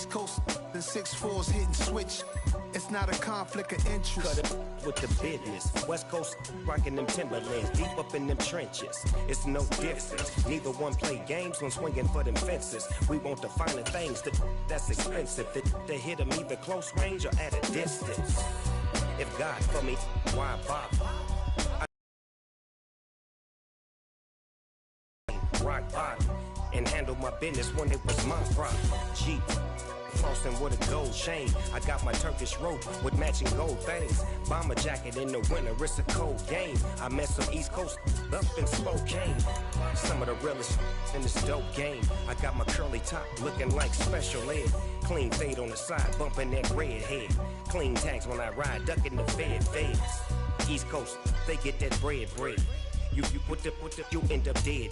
East Coast and 6'4s hitting switch. It's not a conflict of interest. Cut it with the business. West Coast rocking them Timberlands, deep up in them trenches. It's no difference. Neither one play games when swinging for them fences. We want the finer things that's expensive. They hit them either close range or at a distance. If God for me, why bother? Rock bottom and handle my business when it was my problem. Jeep. Flossing with a gold chain. I got my Turkish rope with matching gold things. Bomber jacket in the winter, it's a cold game. I met some East Coast up in Spokane. Some of the realest in this dope game. I got my curly top looking like special ed. Clean fade on the side, bumping that red head. Clean tags when I ride, ducking the feds. East Coast, they get that bread. You you end up dead.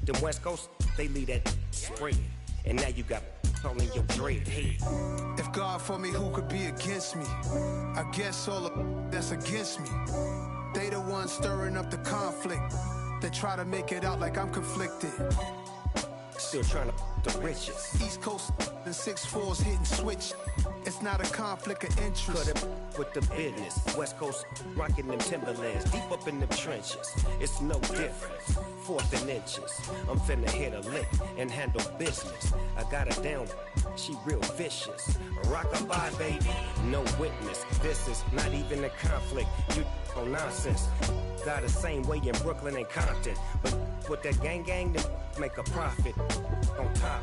Them West Coast, they leave that spread. And now you got on your dread head. If God for me, who could be against me? I guess all of that's against me. They the ones stirring up the conflict. They try to make it out like I'm conflicted. Still trying to the riches. East Coast and 6'4s hitting switch. It's not a conflict of interest. Cut it with the business. West Coast rocking them Timberlands, deep up in them trenches. It's no difference. 4th and inches. I'm finna hit a lick and handle business. I got her down, she real vicious. Rock-a-bye, baby, no witness. This is not even a conflict. You on nonsense. Got the same way in Brooklyn and Compton. But with that gang, then make a profit. On top,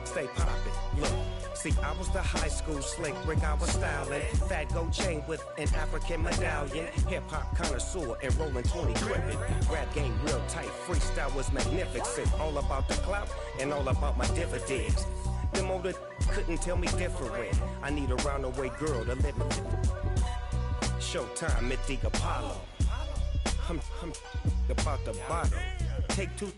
stay poppin'. Look. See, I was the high school slick Rick, I was styling. Fat gold chain with an African medallion. Hip-hop connoisseur and rolling 20 crippin'. Rap game real tight, freestyle was magnificent. All about the clout and all about my dividends. Them older couldn't tell me different. I need a roundaway girl to let me. Showtime at the Apollo. I'm about the bottle. Take 2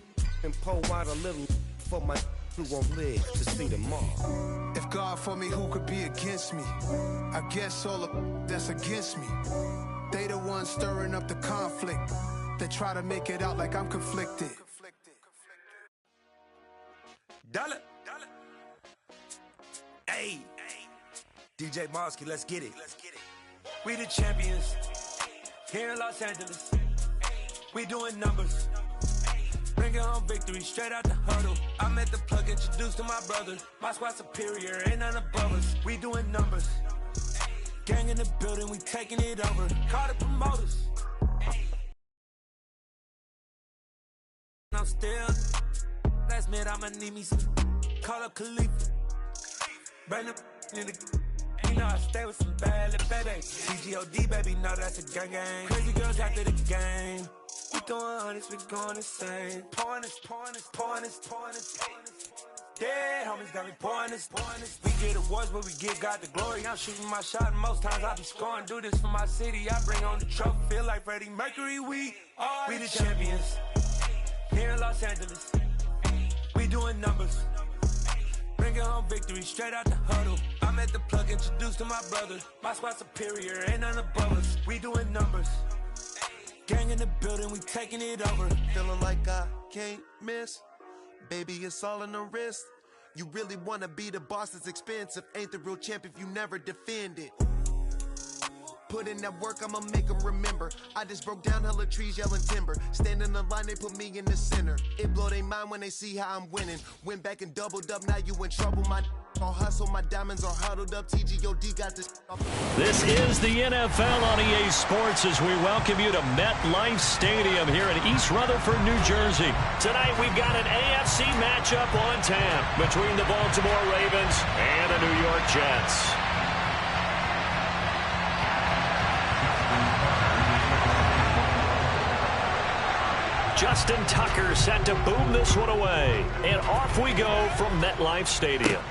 and pour out a little for my who won't live to see tomorrow. If God for me, who could be against me? I guess all of that's against me. They the ones stirring up the conflict. They try to make it out like I'm conflicted. Dollar. Hey, DJ Mosky, let's get it. We the champions here in Los Angeles. We doing numbers. Bringing home victory straight out the huddle. I'm at the plug, introduced to my brother. My squad superior, ain't none above us. We doing numbers. Gang in the building, we taking it over. Call the promoters. I'm still. Last minute, I'ma need me some. Call up Khalifa. Bring them in the. You know I stay with some bad little baby. CGOD, baby, know that's a gang. Crazy girls after the game. We throwing hundreds, we going insane. Pouring this. Dead homies got me pouring this. We get awards, but we give God the glory. I'm shooting my shot, and most times I be scoring. Do this for my city, I bring on the trophy. Feel like Freddie Mercury, we the champions. Here in Los Angeles, we doing numbers. Bringing home victory straight out the huddle. I'm at the plug, introduced to my brother. My squad superior, ain't none above us. We doing numbers. Gang in the building, we taking it over. Feeling like I can't miss. Baby, it's all in the wrist. You really wanna be the boss, it's expensive. Ain't the real champ if you never defend it. Put in that work, I'ma make them remember. I just broke down hella trees, yelling timber. Stand in the line, they put me in the center. It blow their mind when they see how I'm winning. Went back and doubled up, now you in trouble. My all hustle, my diamonds are huddled up. TGOD got this. This is the NFL on EA Sports as we welcome you to MetLife Stadium here in East Rutherford, New Jersey. Tonight we've got an AFC matchup on tap between the Baltimore Ravens and the New York Jets. Justin Tucker set to boom this one away. And off we go from MetLife Stadium.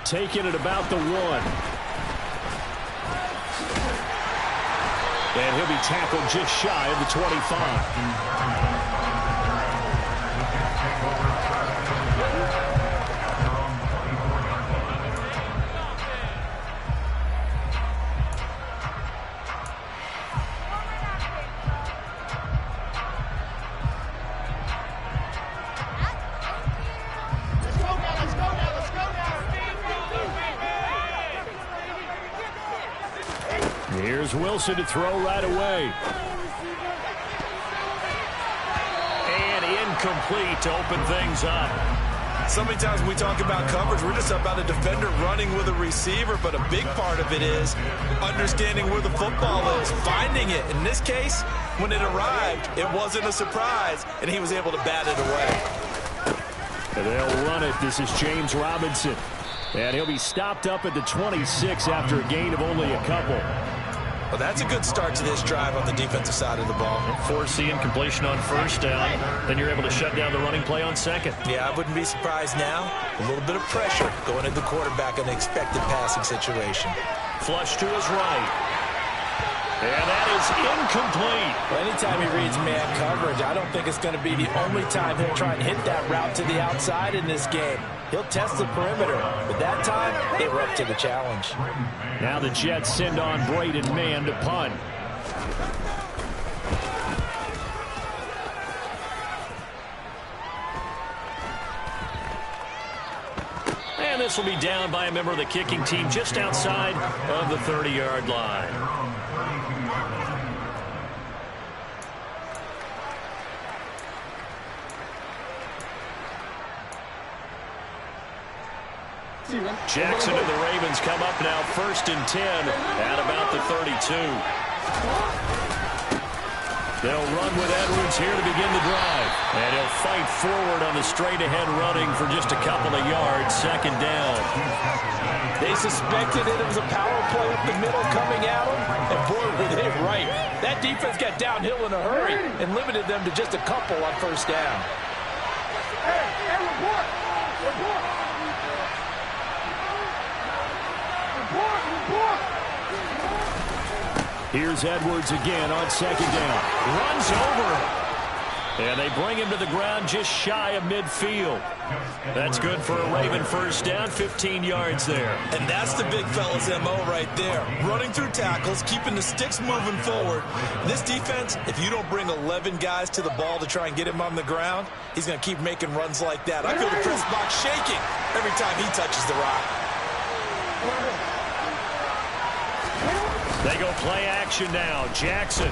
Taking it about the 1. And he'll be tackled just shy of the 25. Here's Wilson to throw right away. And incomplete to open things up. So many times when we talk about coverage, we're just about a defender running with a receiver, but a big part of it is understanding where the football is, finding it. In this case, when it arrived, it wasn't a surprise, and he was able to bat it away. And they'll run it. This is James Robinson. And he'll be stopped up at the 26 after a gain of only a couple. Well, that's a good start to this drive on the defensive side of the ball. Forcing completion on first down. Then you're able to shut down the running play on second. Yeah, I wouldn't be surprised now. A little bit of pressure going at the quarterback in the expected passing situation. Flush to his right. And that is incomplete. Well, anytime he reads man coverage, I don't think it's going to be the only time he'll try and hit that route to the outside in this game. He'll test the perimeter, but that time, they were up to the challenge. Now the Jets send on Braden Mann to punt. And this will be down by a member of the kicking team just outside of the 30-yard line. Jackson and the Ravens come up now 1st and 10 at about the 32. They'll run with Edwards here to begin the drive. And he'll fight forward on the straight-ahead running for just a couple of yards, 2nd down. They suspected it was a power play up the middle coming at them, and boy, were they right. That defense got downhill in a hurry and limited them to just a couple on 1st down. Hey, report! Report! Here's Edwards again on 2nd down. Runs over. And they bring him to the ground just shy of midfield. That's good for a Raven 1st down, 15 yards there. And that's the big fella's MO right there. Running through tackles, keeping the sticks moving forward. This defense, if you don't bring 11 guys to the ball to try and get him on the ground, he's going to keep making runs like that. I feel the press box shaking every time he touches the rock. They go play action now. Jackson.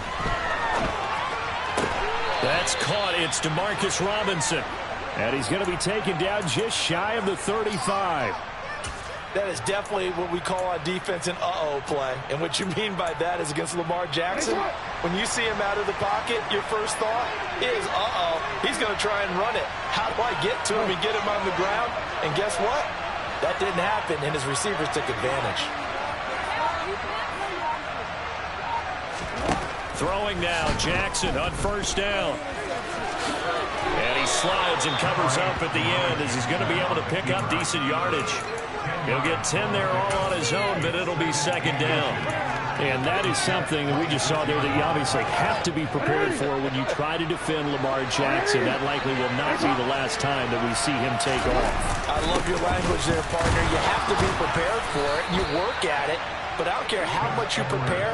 That's caught. It's DeMarcus Robinson. And he's going to be taken down just shy of the 35. That is definitely what we call on defense an uh-oh play. And what you mean by that is against Lamar Jackson, when you see him out of the pocket, your first thought is, uh-oh, he's going to try and run it. How do I get to him and get him on the ground? And guess what? That didn't happen, and his receivers took advantage. Throwing now, Jackson on 1st down. And he slides and covers up at the end as he's going to be able to pick up decent yardage. He'll get 10 there all on his own, but it'll be 2nd down. And that is something that we just saw there that you obviously have to be prepared for when you try to defend Lamar Jackson. That likely will not be the last time that we see him take off. I love your language there, partner. You have to be prepared for it. You work at it. But I don't care how much you prepare,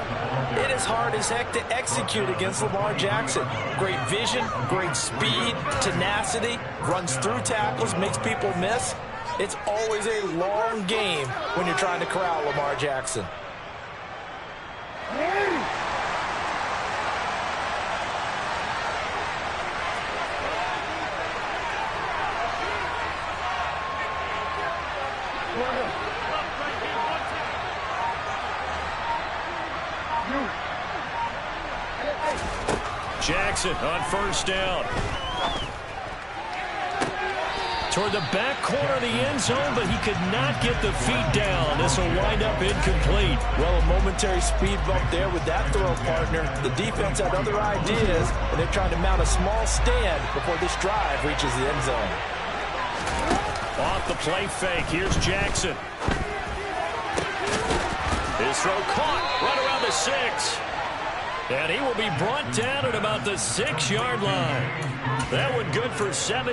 it is hard as heck to execute against Lamar Jackson. Great vision, great speed, tenacity, runs through tackles, makes people miss. It's always a long game when you're trying to corral Lamar Jackson. Jackson on 1st down. Toward the back corner of the end zone, but he could not get the feet down. This will wind up incomplete. Well, a momentary speed bump there with that throw, partner. The defense had other ideas, and they're trying to mount a small stand before this drive reaches the end zone. Off the play fake. Here's Jackson. His throw caught right around the 6. And he will be brought down at about the 6-yard line. That one good for 17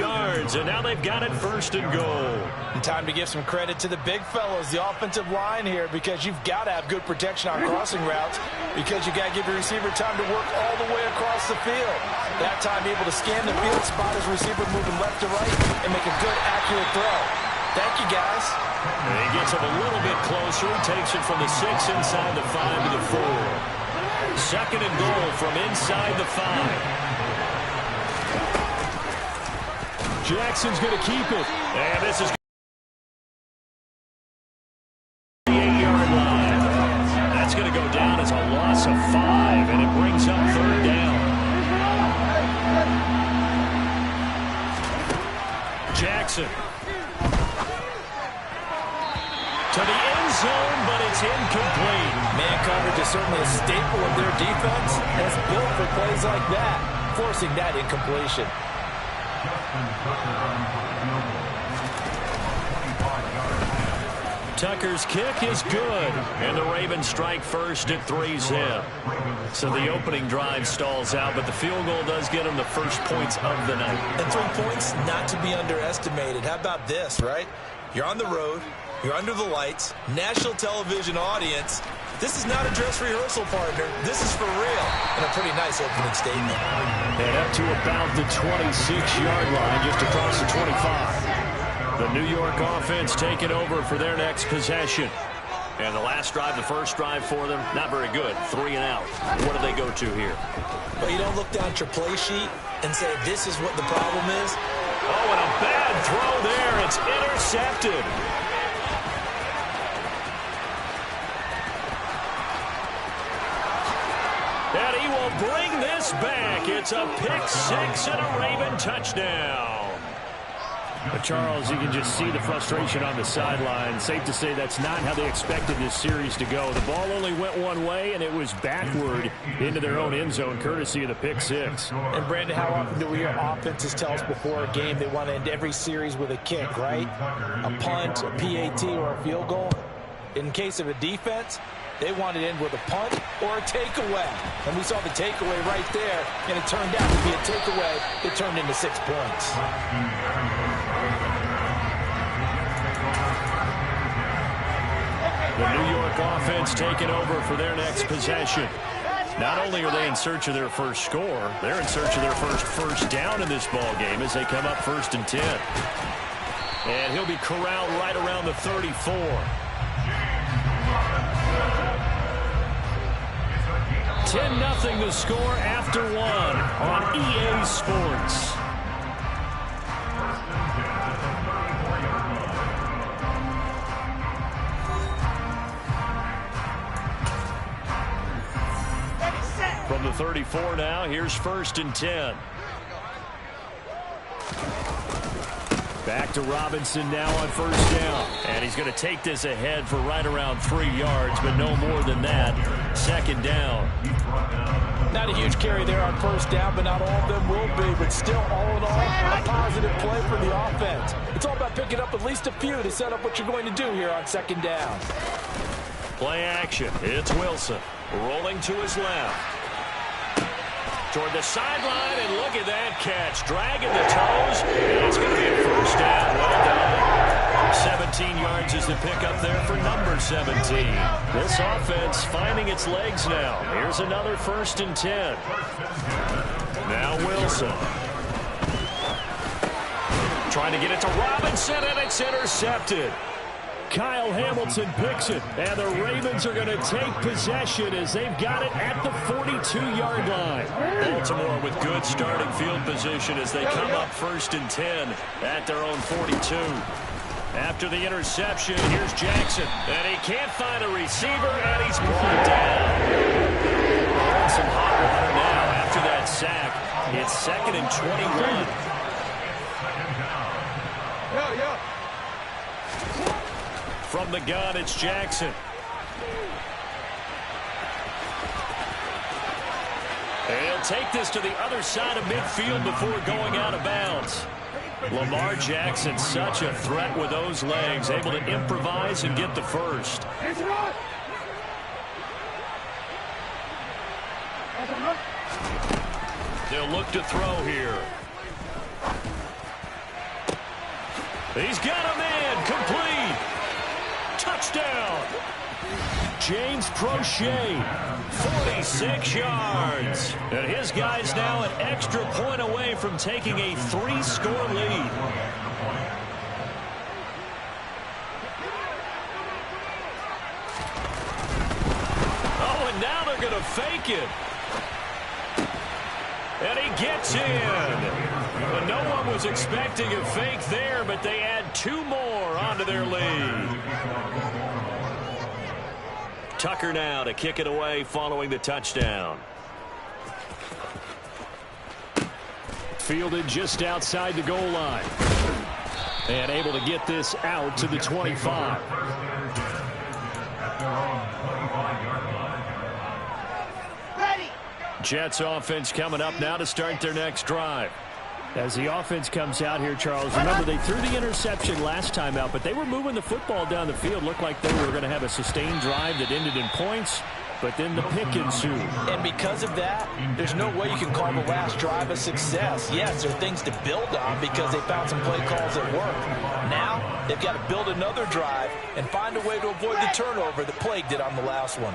yards, and now they've got it 1st and goal. And time to give some credit to the big fellows, the offensive line here, because you've got to have good protection on crossing routes, because you got to give your receiver time to work all the way across the field. That time able to scan the field, spot his receiver moving left to right, and make a good, accurate throw. Thank you, guys. And he gets him a little bit closer. He takes it from the 6 inside the 5 to the 4. Second and goal from inside the 5. Jackson's going to keep it. And this is the 8-yard line. That's going to go down as a loss of 5, and it brings up third down. Jackson. To the end zone, but it's incomplete. Man coverage is certainly a staple of their defense, and it's built for plays like that, forcing that incompletion. Tucker's kick is good, and the Ravens strike first at 3-zip. So the opening drive stalls out, but the field goal does get them the first points of the night. And 3 points, not to be underestimated. How about this, right? You're on the road. You're under the lights, national television audience. This is not a dress rehearsal, partner. This is for real. And a pretty nice opening statement. And up to about the 26-yard line, just across the 25. The New York offense taking over for their next possession. And the last drive, the first drive for them, not very good. 3 and out. What do they go to here? Well, you don't look down at your play sheet and say, this is what the problem is. Oh, and a bad throw there. It's intercepted. And he will bring this back. It's a pick-6 and a Raven touchdown. But Charles, you can just see the frustration on the sideline. Safe to say that's not how they expected this series to go. The ball only went one way, and it was backward into their own end zone, courtesy of the pick-6. And, Brandon, how often do we hear offenses tell us before a game they want to end every series with a kick, right? A punt, a PAT, or a field goal. In case of a defense, they wanted to end with a punt or a takeaway. And we saw the takeaway right there, and it turned out to be a takeaway that turned into 6 points. The New York offense taking over for their next possession. Not only are they in search of their first score, they're in search of their first down in this ball game as they come up 1st and 10. And he'll be corralled right around the 34. 10-0 the score after 1 on EA Sports. From the 34 now, here's 1st and 10. Back to Robinson now on 1st down. And he's going to take this ahead for right around 3 yards, but no more than that. 2nd down. Not a huge carry there on 1st down, but not all of them will be. But still, all in all, a positive play for the offense. It's all about picking up at least a few to set up what you're going to do here on 2nd down. Play action. It's Wilson rolling to his left. Toward the sideline, and look at that catch. Dragging the toes, and it's going to be a 1st down. Well done. 17 yards is the pickup there for number 17. This offense finding its legs now. Here's another 1st and 10. Now Wilson. Trying to get it to Robinson, and it's intercepted. Kyle Hamilton picks it, and the Ravens are going to take possession as they've got it at the 42-yard line. Baltimore with good starting field position as they come up 1st and 10 at their own 42. After the interception, here's Jackson, and he can't find a receiver, and he's brought down. Some hot water now after that sack. It's 2nd and 21. From the gun, it's Jackson. And he'll take this to the other side of midfield before going out of bounds. Lamar Jackson, such a threat with those legs, able to improvise and get the first. They'll look to throw here. He's got him in, complete. Touchdown. James Prochet, 46 yards. And his guy's now an extra point away from taking a 3-score lead. Oh, and now they're going to fake it. And he gets in. Well, no one was expecting a fake there, but they add 2 more onto their lead. Tucker now to kick it away following the touchdown. Fielded just outside the goal line. And able to get this out to the 25. Jets offense coming up now to start their next drive. As the offense comes out here, Charles, remember they threw the interception last time out, but they were moving the football down the field. Looked like they were going to have a sustained drive that ended in points, but then the pick ensued. And because of that, there's no way you can call the last drive a success. Yes, there are things to build on because they found some play calls that work. Now, they've got to build another drive and find a way to avoid the turnover that plagued it on the last one.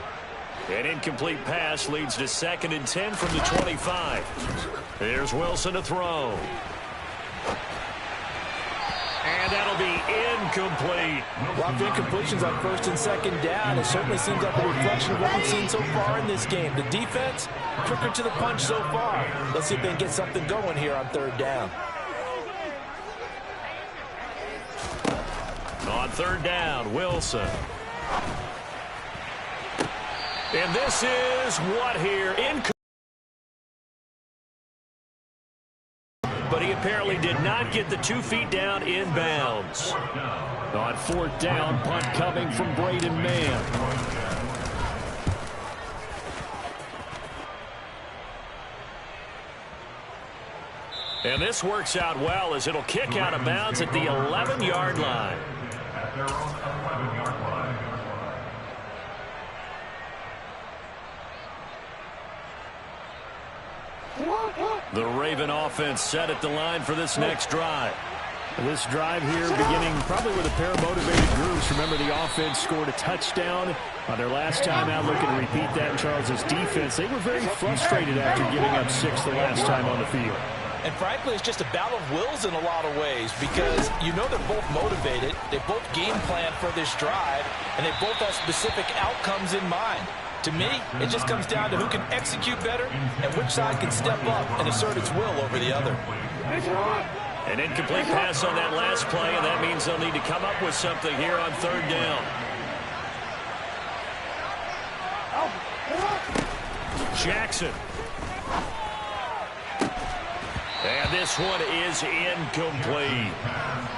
An incomplete pass leads to 2nd and 10 from the 25. Here's Wilson to throw. And that'll be incomplete. A lot of incompletions on 1st and 2nd down. It certainly seems like a reflection of what we've seen so far in this game. The defense, quicker to the punch so far. Let's see if they can get something going here on 3rd down. On 3rd down, Wilson. And this is what here? But he apparently did not get the 2 feet down inbounds. On 4th down, punt coming from Braden Mann. And this works out well as it'll kick out of bounds at the 11-yard line. The Raven offense set at the line for this next drive. This drive here beginning probably with a pair of motivated groups. Remember, the offense scored a touchdown on their last time out. Looking to repeat that in Charles's defense. They were very frustrated after giving up 6 the last time on the field. And frankly, it's just a battle of wills in a lot of ways because you know they're both motivated. They both game plan for this drive, and they both have specific outcomes in mind. To me, it just comes down to who can execute better and which side can step up and assert its will over the other. An incomplete pass on that last play, and that means they'll need to come up with something here on 3rd down. Jackson. And this one is incomplete.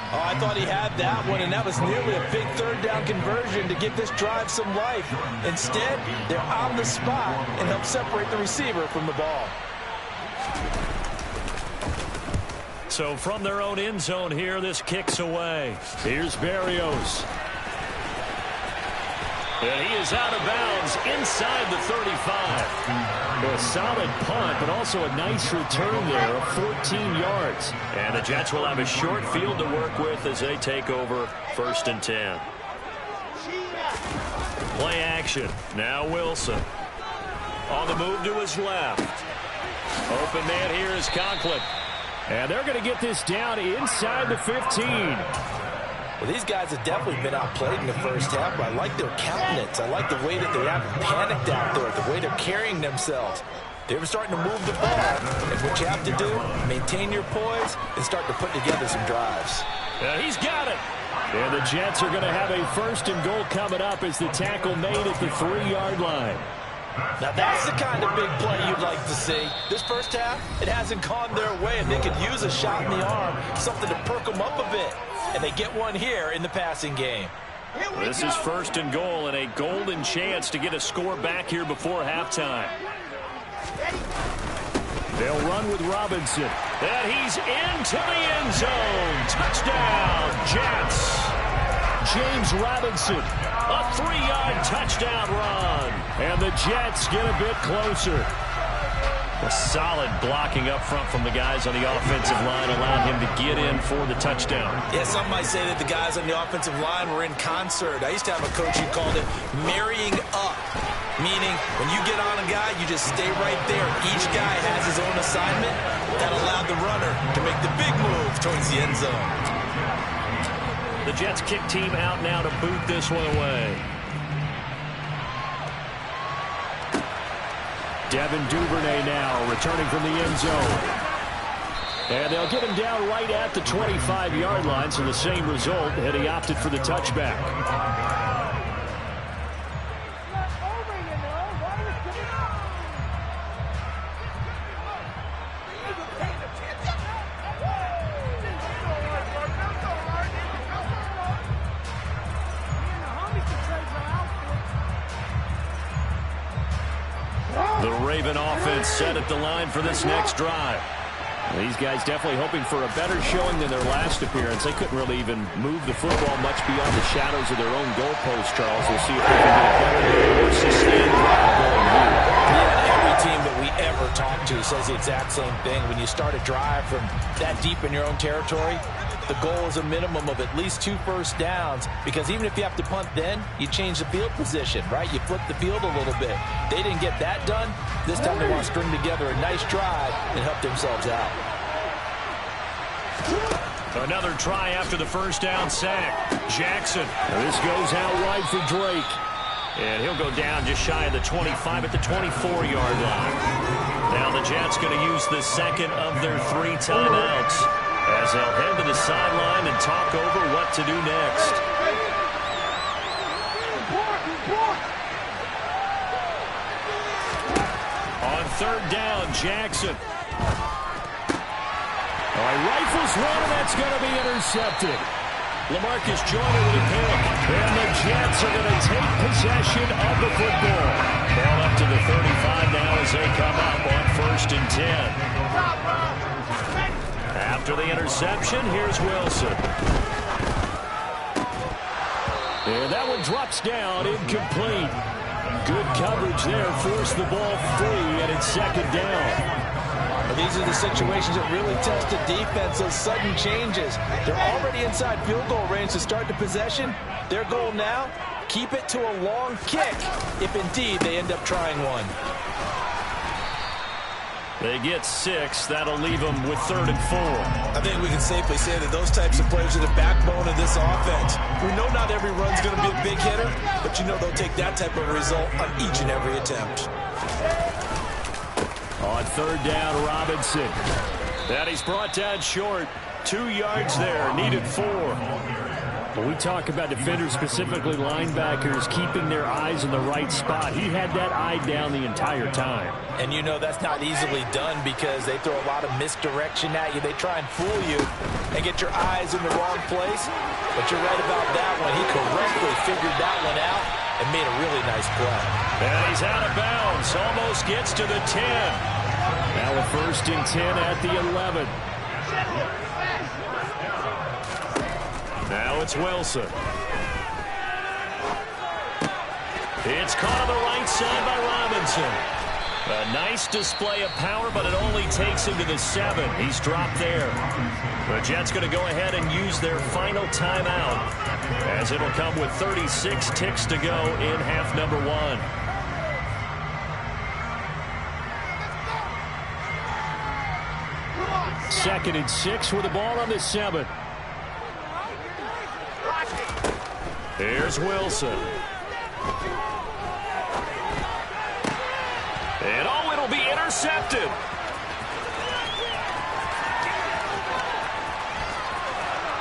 Oh, I thought he had that one, and that was nearly a big 3rd down conversion to give this drive some life. Instead, they're on the spot and help separate the receiver from the ball. So from their own end zone here, this kicks away. Here's Berrios. And he is out of bounds inside the 35. A solid punt, but also a nice return there of 14 yards. And the Jets will have a short field to work with as they take over 1st and 10. Play action. Now Wilson. On the move to his left. Open man here is Conklin. And they're going to get this down inside the 15. Well, these guys have definitely been outplayed in the first half, but I like their countenance. I like the way that they haven't panicked out there, the way they're carrying themselves. They were starting to move the ball, and what you have to do, maintain your poise and start to put together some drives. He's got it. And the Jets are going to have a 1st and goal coming up as the tackle made at the 3-yard line. Now that's the kind of big play you'd like to see. This first half, it hasn't gone their way, and they could use a shot in the arm, something to perk them up a bit. And they get one here in the passing game. This is 1st and goal and a golden chance to get a score back here before halftime. They'll run with Robinson. And he's into the end zone. Touchdown, Jets. James Robinson. A 3-yard touchdown run. And the Jets get a bit closer. A solid blocking up front from the guys on the offensive line allowed him to get in for the touchdown. Yeah, some might say that the guys on the offensive line were in concert. I used to have a coach who called it marrying up, meaning when you get on a guy, you just stay right there. Each guy has his own assignment. That allowed the runner to make the big move towards the end zone. The Jets kick team out now to boot this one away. Devin Duvernay now returning from the end zone. And they'll get him down right at the 25-yard line, so the same result, and he opted for the touchback. The Raven offense set at the line for this next drive. These guys definitely hoping for a better showing than their last appearance. They couldn't really even move the football much beyond the shadows of their own goalpost, Charles. We'll see if they can get a better, more sustained drive going here. Yeah, every team that we ever talk to says the exact same thing. When you start a drive from that deep in your own territory, the goal is a minimum of at least 2 first downs, because even if you have to punt then, you change the field position, right? You flip the field a little bit. They didn't get that done. This time they want to string together a nice drive and help themselves out. Another try after the first down sack. Jackson. Now this goes out wide for Drake. And he'll go down just shy of the 25 at the 24-yard line. Now the Jets going to use the second of their 3 timeouts, as they'll head to the sideline and talk over what to do next. On third down, Jackson. Rifles one, and that's going to be intercepted. LaMarcus Joyner with a pick. And the Jets are going to take possession of the football. Ball up to the 35 now as they come up on 1st and 10. After the interception, here's Wilson. And that one drops down, incomplete. Good coverage there, forced the ball free, and it's 2nd down. These are the situations that really test a defense, those sudden changes. They're already inside field goal range to start the possession. Their goal now, keep it to a long kick, if indeed they end up trying one. They get 6. That'll leave them with 3rd and 4. I think we can safely say that those types of players are the backbone of this offense. We know not every run's going to be a big hitter, but you know they'll take that type of result on each and every attempt. On 3rd down, Robinson. And he's brought down short. 2 yards there, needed 4. When we talk about defenders, specifically linebackers, keeping their eyes in the right spot, he had that eye down the entire time. And you know that's not easily done, because they throw a lot of misdirection at you. They try and fool you and get your eyes in the wrong place. But you're right about that one. He correctly figured that one out and made a really nice play. And he's out of bounds. Almost gets to the 10. Now a 1st and 10 at the 11. Now it's Wilson. It's caught on the right side by Robinson. A nice display of power, but it only takes him to the 7. He's dropped there. The Jets going to go ahead and use their final timeout, as it'll come with 36 ticks to go in half number 1. Second and 6 with the ball on the 7. Here's Wilson. And oh, it'll be intercepted.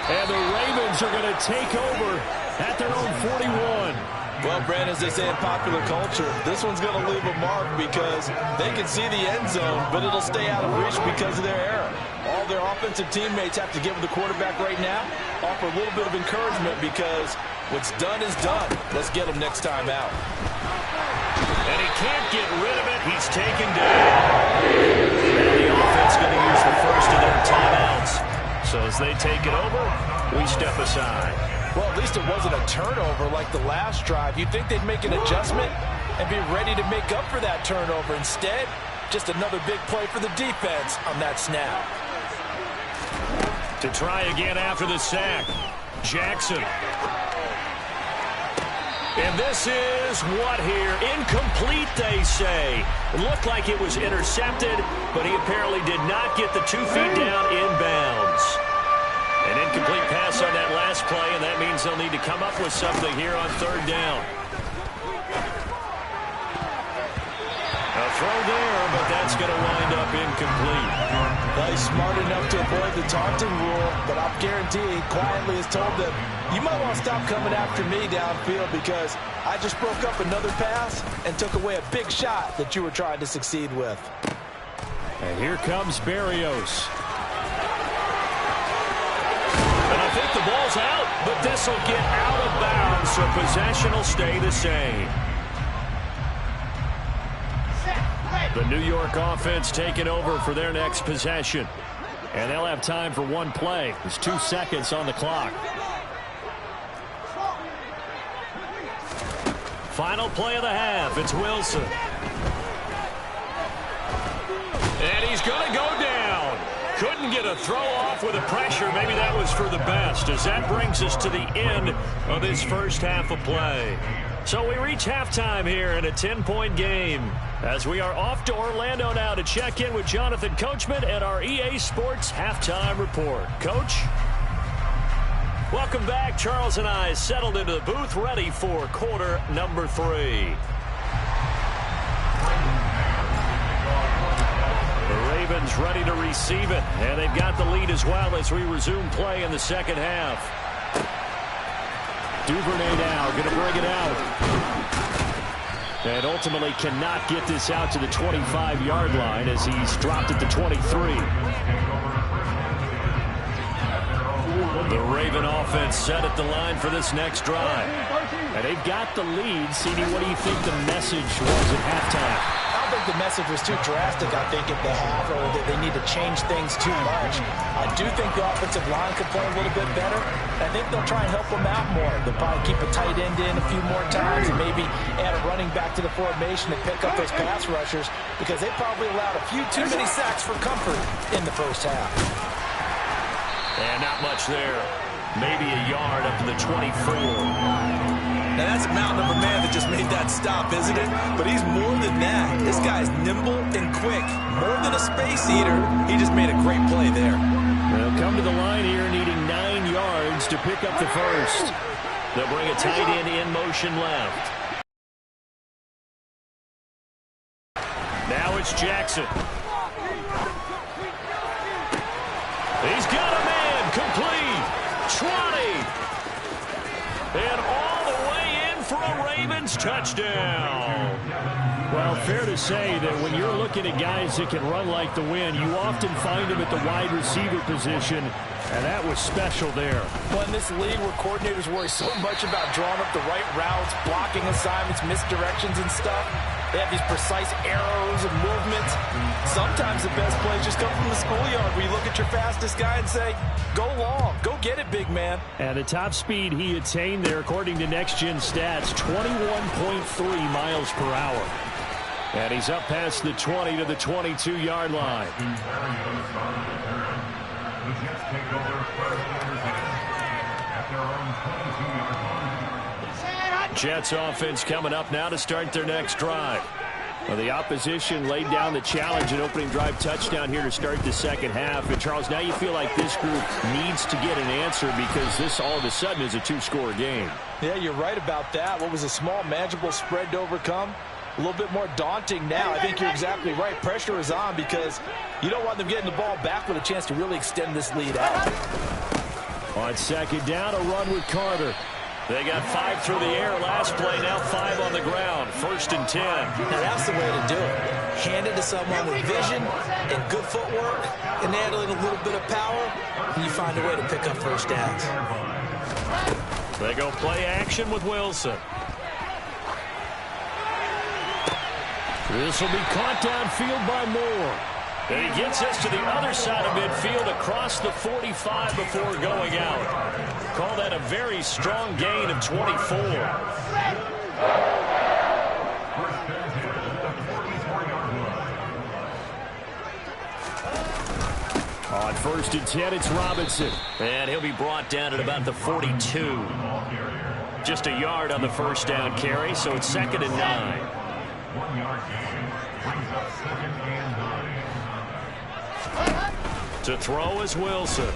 And the Ravens are going to take over at their own 41. Well, Brandon, as they say in popular culture, this one's going to leave a mark, because they can see the end zone, but it'll stay out of reach because of their error. All their offensive teammates have to give the quarterback right now, offer a little bit of encouragement, because what's done is done. Let's get him next time out. And he can't get rid of it. He's taken down. And the offense going to use the first of their timeouts. So as they take it over, we step aside. Well, at least it wasn't a turnover like the last drive. You'd think they'd make an adjustment and be ready to make up for that turnover. Instead, just another big play for the defense on that snap. To try again after the sack, Jackson. And this is what here? Incomplete, they say. It looked like it was intercepted, but he apparently did not get the 2 feet down in bounds. An incomplete pass on that last play, and that means they'll need to come up with something here on third down. A throw there, but that's going to wind up incomplete. Well, he's smart enough to avoid the taunting rule, but I'll guarantee he quietly has told them, you might want to stop coming after me downfield because I just broke up another pass and took away a big shot that you were trying to succeed with. And here comes Berrios. And I think the ball's out, but this will get out of bounds, so possession will stay the same. The New York offense taking over for their next possession. And they'll have time for one play. There's 2 seconds on the clock. Final play of the half. It's Wilson. And he's going to go down. Couldn't get a throw off with the pressure. Maybe that was for the best, as that brings us to the end of this first half of play. So we reach halftime here in a 10-point game, as we are off to Orlando now to check in with Jonathan Coachman and our EA Sports Halftime Report. Coach? Welcome back. Charles and I settled into the booth, ready for quarter number 3. The Ravens ready to receive it, and they've got the lead as well as we resume play in the second half. Duvernay now going to bring it out. And ultimately cannot get this out to the 25-yard line as he's dropped at the 23. The Raven offense set at the line for this next drive. And they've got the lead. CD, what do you think the message was at halftime? I don't think the message was too drastic, I think, at the half, or that they need to change things too much. I do think the offensive line could play a little bit better. I think they'll try and help them out more. They'll probably keep a tight end in a few more times and maybe add a running back to the formation to pick up those pass rushers, because they probably allowed a few too many sacks for comfort in the first half. And not much there. Maybe a yard up to the 24. Now, that's a mountain of a man that just made that stop, isn't it? But he's more than that. This guy's nimble and quick. More than a space eater. He just made a great play there. They'll come to the line here needing 9 yards to pick up the first. They'll bring a tight end in motion left. Now it's Jackson. He's got a man complete. 20. And all the way in for a Ravens touchdown. Well, fair to say that when you're looking at guys that can run like the wind, you often find them at the wide receiver position, and that was special there. Well, in this league where coordinators worry so much about drawing up the right routes, blocking assignments, misdirections and stuff, they have these precise arrows and movements. Sometimes the best plays just come from the schoolyard where you look at your fastest guy and say, go long, go get it, big man. And the top speed he attained there, according to Next Gen Stats, 21.3 miles per hour. And he's up past the 20 to the 22-yard line. Jets offense coming up now to start their next drive. Well, the opposition laid down the challenge and opening drive touchdown here to start the second half. And, Charles, now you feel like this group needs to get an answer because this all of a sudden is a 2-score game. Yeah, you're right about that. What was a small, manageable spread to overcome? A little bit more daunting now. I think you're exactly right. Pressure is on because you don't want them getting the ball back with a chance to really extend this lead out. On second down, a run with Carter. They got 5 through the air last play, now 5 on the ground. 1st and 10. Now that's the way to do it. Hand it to someone with vision and good footwork and add a little bit of power, and you find a way to pick up first downs. They go play action with Wilson. This will be caught downfield by Moore. And he gets us to the other side of midfield across the 45 before going out. Call that a very strong gain of 24. On 1st and 10, it's Robinson. And he'll be brought down at about the 42. Just a yard on the first down carry, so it's 2nd and 9. 1 yard gain. Brings up 2nd and 9. To throw is Wilson.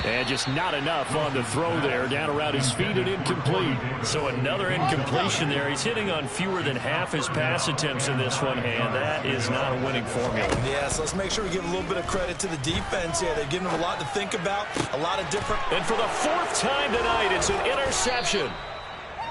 And just not enough on the throw there. Down around his feet and incomplete. So another incompletion there. He's hitting on fewer than half his pass attempts in this one, and that is not a winning formula. Yeah, so let's make sure we give a little bit of credit to the defense here. They're giving him a lot to think about, a lot of different... And for the fourth time tonight, it's an interception.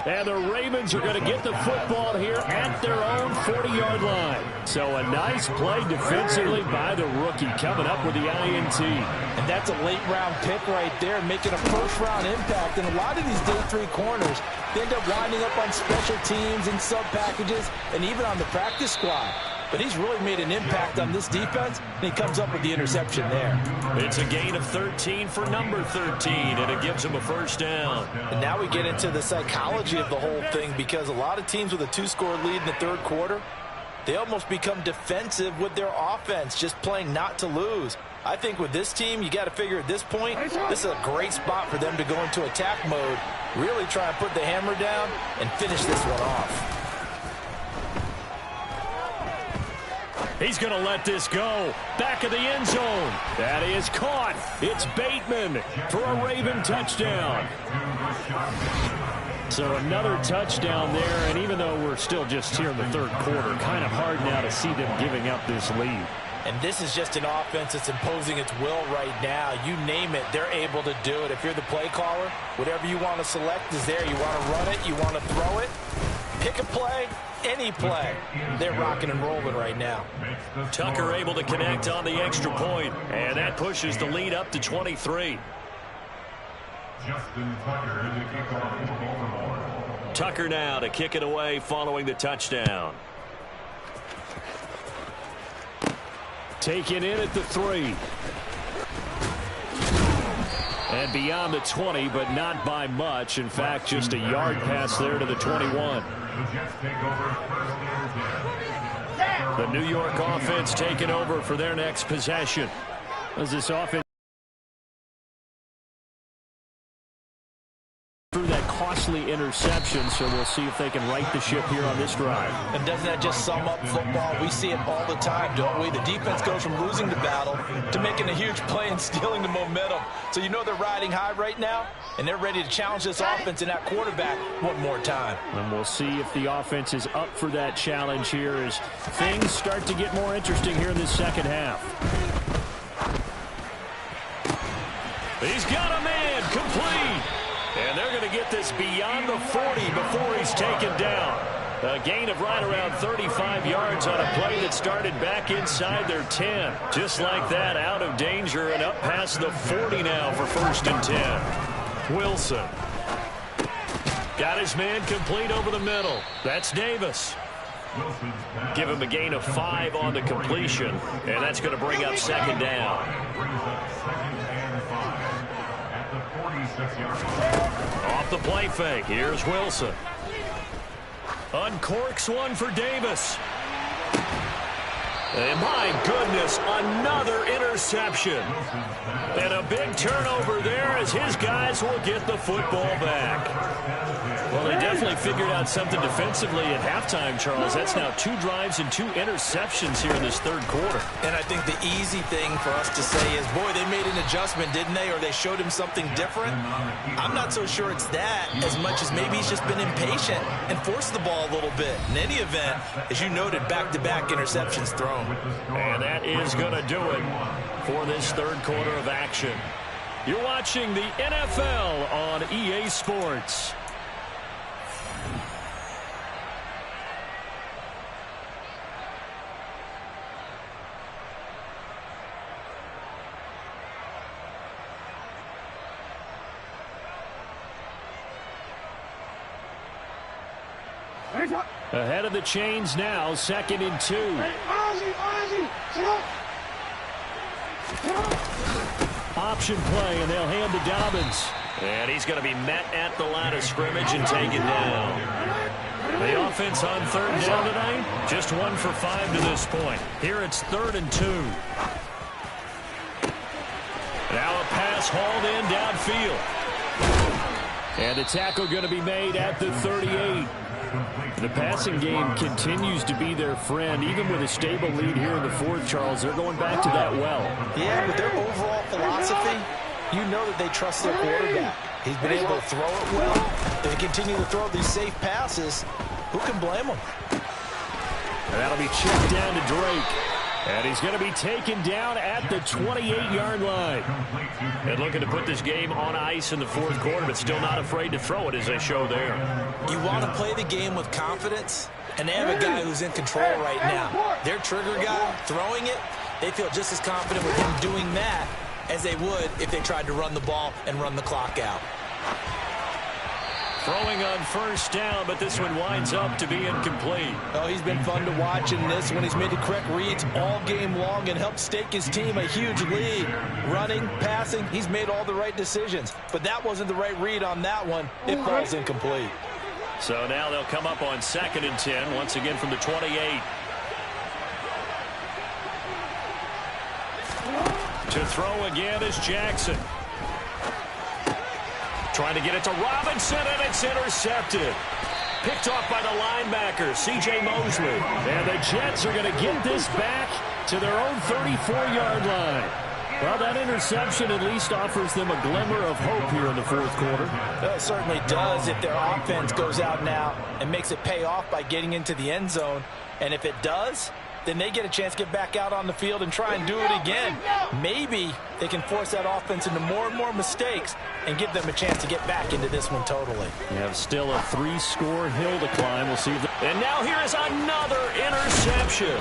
And the Ravens are going to get the football here at their own 40-yard line. So a nice play defensively by the rookie coming up with the INT. And that's a late-round pick right there, making a first-round impact. And a lot of these day 3 corners, they end up winding up on special teams and sub-packages and even on the practice squad. But he's really made an impact on this defense, and he comes up with the interception there. It's a gain of 13 for number 13, and it gives him a first down. And now we get into the psychology of the whole thing, because a lot of teams with a 2-score lead in the third quarter, they almost become defensive with their offense, just playing not to lose. I think with this team, you got to figure at this point, this is a great spot for them to go into attack mode, really try and put the hammer down and finish this one off. He's going to let this go. Back of the end zone. That is caught. It's Bateman for a Raven touchdown. So another touchdown there, and even though we're still just here in the third quarter, kind of hard now to see them giving up this lead. And this is just an offense that's imposing its will right now. You name it, they're able to do it. If you're the play caller, whatever you want to select is there. You want to run it, you want to throw it, pick a play, any play. They're rocking and rolling right now. Tucker able to connect on the extra point, and that pushes the lead up to 23. Justin Tucker is the kickoff for Baltimore. Tucker now to kick it away following the touchdown. Taken in at the 3. And beyond the 20, but not by much. In fact, just a yard pass there to the 21. The New York offense taking over for their next possession. As this offense through that costly interception, so we'll see if they can right the ship here on this drive. And doesn't that just sum up football? We see it all the time, don't we? The defense goes from losing the battle to making a huge play and stealing the momentum. So you know they're riding high right now, and they're ready to challenge this offense and that quarterback one more time. And we'll see if the offense is up for that challenge here as things start to get more interesting here in this second half. He's got a man complete. And they're going to get this beyond the 40 before he's taken down. A gain of right around 35 yards on a play that started back inside their 10. Just like that, out of danger and up past the 40 now for 1st and 10. Wilson. Got his man complete over the middle. That's Davis. Give him a gain of 5 on the completion, and that's going to bring up 2nd down. Off the play fake, here's Wilson. Uncorks one for Davis. And my goodness, another interception. And a big turnover there as his guys will get the football back. Well, they definitely figured out something defensively at halftime, Charles. That's now 2 drives and 2 interceptions here in this third quarter. And I think the easy thing for us to say is, boy, they made an adjustment, didn't they? Or they showed him something different. I'm not so sure it's that as much as maybe he's just been impatient and forced the ball a little bit. In any event, as you noted, back-to-back interceptions thrown. And that is going to do it for this third quarter of action. You're watching the NFL on EA Sports. Ahead of the chains now, 2nd and 2. Option play, and they'll hand to Dobbins. And he's going to be met at the line of scrimmage and taken down. The offense on 3rd down tonight, just 1 for 5 to this point. Here it's 3rd and 2. Now a pass hauled in downfield. And the tackle going to be made at the 38. The passing game continues to be their friend. Even with a stable lead here in the 4th, Charles, they're going back to that well. Yeah, with their overall philosophy, you know that they trust their quarterback. He's been able to throw it well. If they continue to throw these safe passes, who can blame them? And that'll be checked down to Drake. And he's going to be taken down at the 28-yard line. And looking to put this game on ice in the fourth quarter, but still not afraid to throw it as they show there. You want to play the game with confidence, and they have a guy who's in control right now. Their trigger guy throwing it, they feel just as confident with him doing that as they would if they tried to run the ball and run the clock out. Throwing on first down, but this one winds up to be incomplete. Oh, he's been fun to watch in this one. He's made the correct reads all game long and helped stake his team a huge lead. Running, passing, he's made all the right decisions. But that wasn't the right read on that one. It falls incomplete. So now they'll come up on 2nd and 10, once again from the 28. To throw again is Jackson. Trying to get it to Robinson, and it's intercepted. Picked off by the linebacker, C.J. Mosley. And the Jets are going to get this back to their own 34-yard line. Well, that interception at least offers them a glimmer of hope here in the fourth quarter. It certainly does if their offense goes out now and makes it pay off by getting into the end zone. And if it does, then they get a chance to get back out on the field and try and do it again. Maybe they can force that offense into more and more mistakes and give them a chance to get back into this one totally. You have still a 3-score hill to climb. We'll see if and now here is another interception.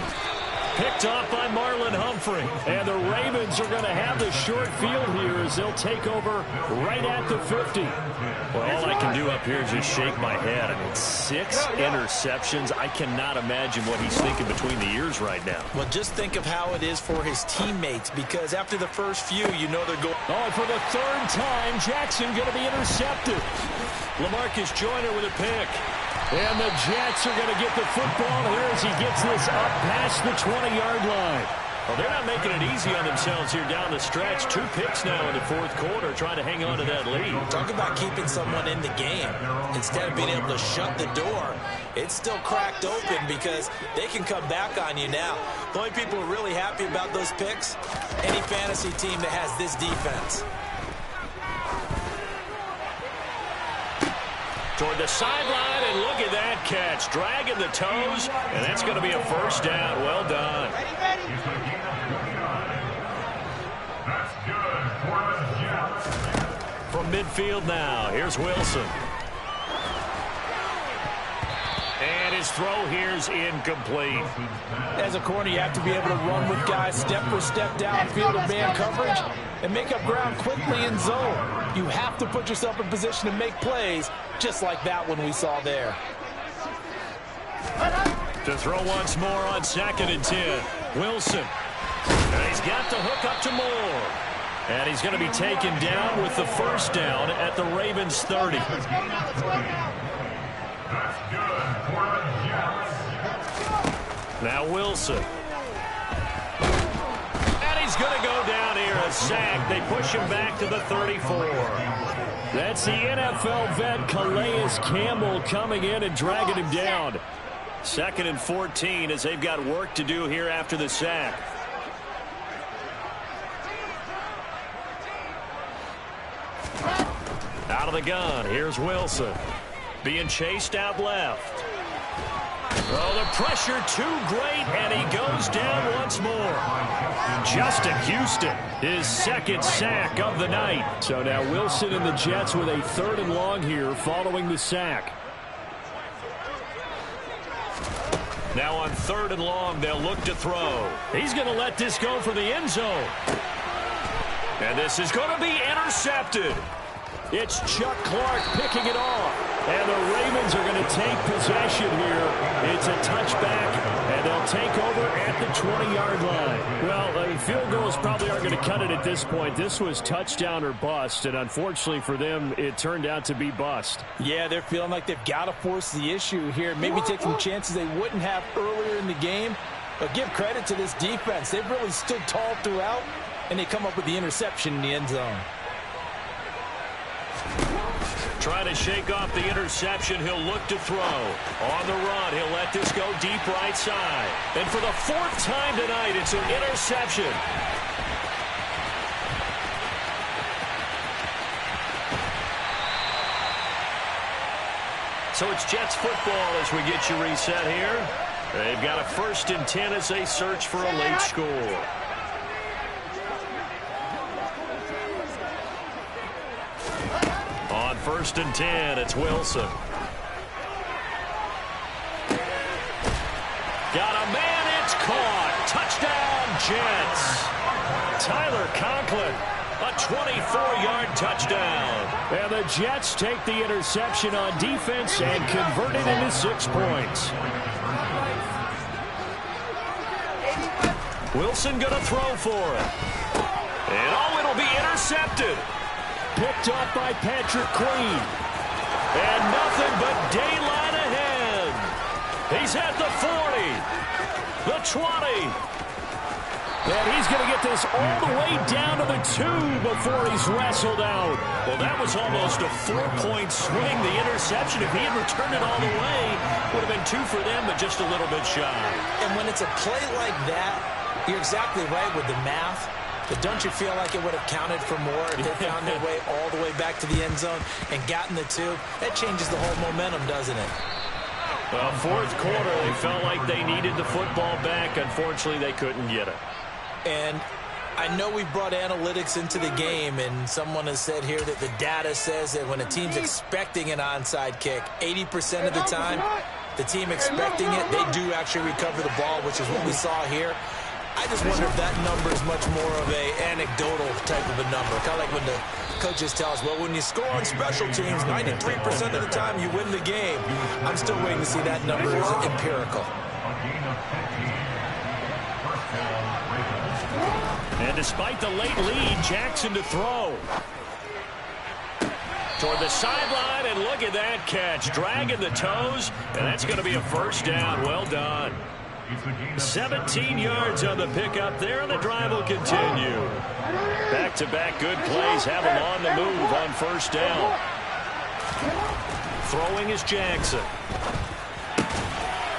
Picked off by Marlon Humphrey. And the Ravens are going to have the short field here as they'll take over right at the 50. Well, all I can do up here is just shake my head. I mean, 6 interceptions. I cannot imagine what he's thinking between the ears right now. Well, just think of how it is for his teammates, because after the first few, you know they're going. Oh, for the 3rd time, Jackson going to be intercepted. LaMarcus Joyner with a pick. And the Jets are going to get the football here as he gets this up past the 20-yard line. Well, they're not making it easy on themselves here down the stretch. 2 picks now in the fourth quarter, trying to hang on to that lead. Talk about keeping someone in the game. Instead of being able to shut the door, it's still cracked open because they can come back on you now. The only people who are really happy about those picks, any fantasy team that has this defense. Toward the sideline, and look at that catch. Dragging the toes, and that's going to be a first down. Well done. From midfield now, here's Wilson. And his throw here's incomplete. As a corner, you have to be able to run with guys step for step downfield in man coverage and make up ground quickly in zone. You have to put yourself in position to make plays, just like that one we saw there. To throw once more on 2nd and 10. Wilson. And he's got the hook up to Moore. And he's going to be taken down with the first down at the Ravens 30. Now Wilson. And he's going to go down here, a sack. They push him back to the 34. That's the NFL vet Calais Campbell coming in and dragging him down. 2nd and 14 as they've got work to do here after the sack. Out of the gun, here's Wilson. Being chased out left. Oh, the pressure too great, and he goes down once more. Justin Houston, his 2nd sack of the night. So now Wilson and the Jets with a 3rd and long here following the sack. Now on 3rd and long, they'll look to throw. He's going to let this go for the end zone. And this is going to be intercepted. It's Chuck Clark picking it off. And the Ravens are going to take possession here. It's a touchback, and they'll take over at the 20-yard line. Well, field goals probably aren't going to cut it at this point. This was touchdown or bust, and unfortunately for them, it turned out to be bust. Yeah, they're feeling like they've got to force the issue here. Maybe take some chances they wouldn't have earlier in the game. But give credit to this defense. They've really stood tall throughout, and they come up with the interception in the end zone. Trying to shake off the interception. He'll look to throw. On the run, he'll let this go deep right side. And for the 4th time tonight, it's an interception. So it's Jets football as we get you reset here. They've got a 1st and 10 as they search for a late score. On 1st and 10, it's Wilson. Got a man, it's caught. Touchdown, Jets. Tyler Conklin, a 24-yard touchdown. And the Jets take the interception on defense and convert it into 6 points. Wilson going to throw for it. And it'll be intercepted. Picked up by Patrick Queen. And nothing but daylight ahead. He's at the 40, the 20. And he's going to get this all the way down to the 2 before he's wrestled out. Well, that was almost a 4-point swing. The interception, if he had returned it all the way, would have been 2 for them, but just a little bit shy. And when it's a play like that, you're exactly right with the math. But don't you feel like it would have counted for more if they found their way all the way back to the end zone and gotten the 2? That changes the whole momentum, doesn't it? Well, 4th quarter, they felt like they needed the football back. Unfortunately, they couldn't get it. And I know we brought analytics into the game, and someone has said here that the data says that when a team's expecting an onside kick, 80% of the time, the team expecting it, they do actually recover the ball, which is what we saw here. I just wonder if that number is much more of a anecdotal type of a number. Kind of like when the coaches tell us, well, when you score on special teams, 93% of the time you win the game. I'm still waiting to see that number is empirical. And despite the late lead, Jackson to throw. Toward the sideline, and look at that catch. Dragging the toes, and that's going to be a 1st down. Well done. 17 yards on the pickup there, and the drive will continue. Back-to-back good plays have him on the move on 1st down. Throwing is Jackson.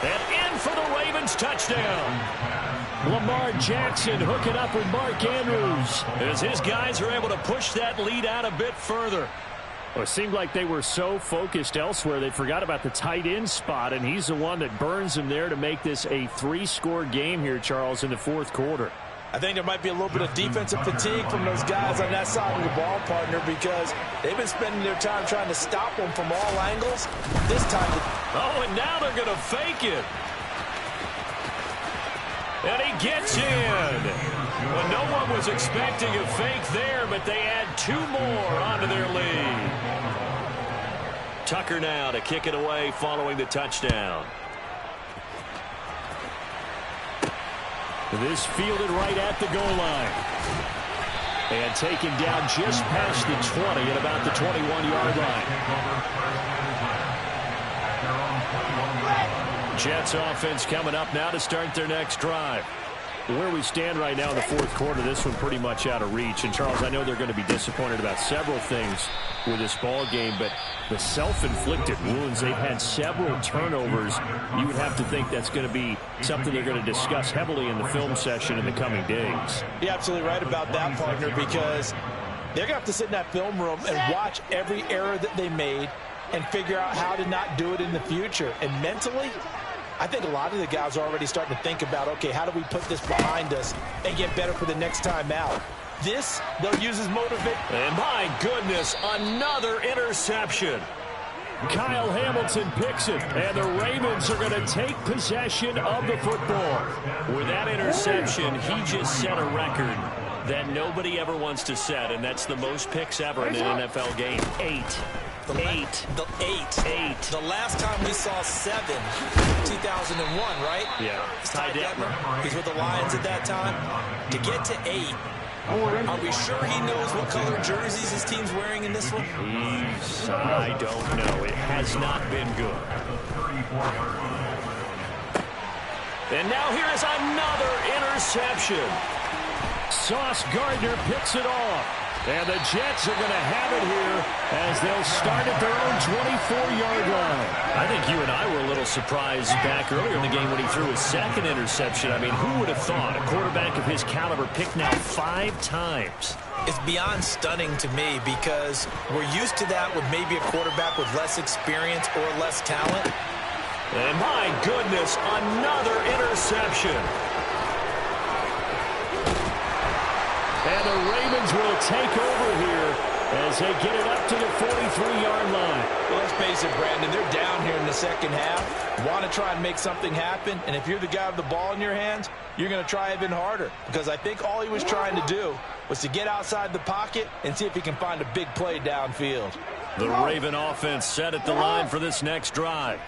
And in for the Ravens touchdown. Lamar Jackson hooking up with Mark Andrews. As his guys are able to push that lead out a bit further. Well, it seemed like they were so focused elsewhere they forgot about the tight end spot, and he's the one that burns them there to make this a 3-score game here, Charles, in the 4th quarter. I think there might be a little bit of defensive fatigue from those guys on that side of the ball, partner, because they've been spending their time trying to stop them from all angles. This time... Oh, and now they're going to fake it. And he gets in. Well, no one was expecting a fake there, but they add 2 more onto their lead. Tucker now to kick it away following the touchdown. This fielded right at the goal line. And taken down just past the 20 at about the 21-yard line. Jets offense coming up now to start their next drive. Where we stand right now in the 4th quarter, this one pretty much out of reach. And, Charles, I know they're going to be disappointed about several things with this ball game, but the self-inflicted wounds, they've had several turnovers. You would have to think that's going to be something they're going to discuss heavily in the film session in the coming days. You're absolutely right about that, partner, because they're going to have to sit in that film room and watch every error that they made and figure out how to not do it in the future. And mentally, I think a lot of the guys are already starting to think about, okay, how do we put this behind us and get better for the next time out? This, they'll use as motivation. And my goodness, another interception. Kyle Hamilton picks it, and the Ravens are going to take possession of the football. With that interception, he just set a record that nobody ever wants to set, and that's the most picks ever in an NFL game. 8. The last time we saw 7, 2001, right? Yeah. Ty Detmer. He's with the Lions at that time. To get to 8, are we sure he knows what color jerseys his team's wearing in this one? I don't know. It has not been good. And now here is another interception. Sauce Gardner picks it off. And the Jets are going to have it here as they'll start at their own 24-yard line. I think you and I were a little surprised back earlier in the game when he threw his second interception. I mean, who would have thought a quarterback of his caliber picked now 5 times? It's beyond stunning to me because we're used to that with maybe a quarterback with less experience or less talent. And my goodness, another interception. And the Ravens will take over here as they get it up to the 43-yard line. Well, let's face it, Brandon, they're down here in the second half. Want to try and make something happen, and if you're the guy with the ball in your hands, you're going to try even harder because I think all he was trying to do was to get outside the pocket and see if he can find a big play downfield. The Raven offense set at the line for this next drive.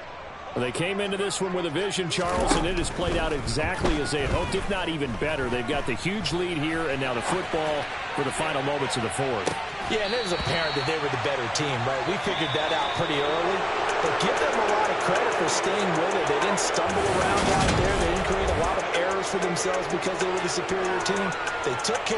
They came into this one with a vision, Charles, and it has played out exactly as they had hoped, if not even better. They've got the huge lead here, and now the football for the final moments of the fourth. Yeah, and it was apparent that they were the better team, right? We figured that out pretty early. But give them a lot of credit for staying with it. They didn't stumble around out there. They didn't create a lot of errors for themselves because they were the superior team. They took care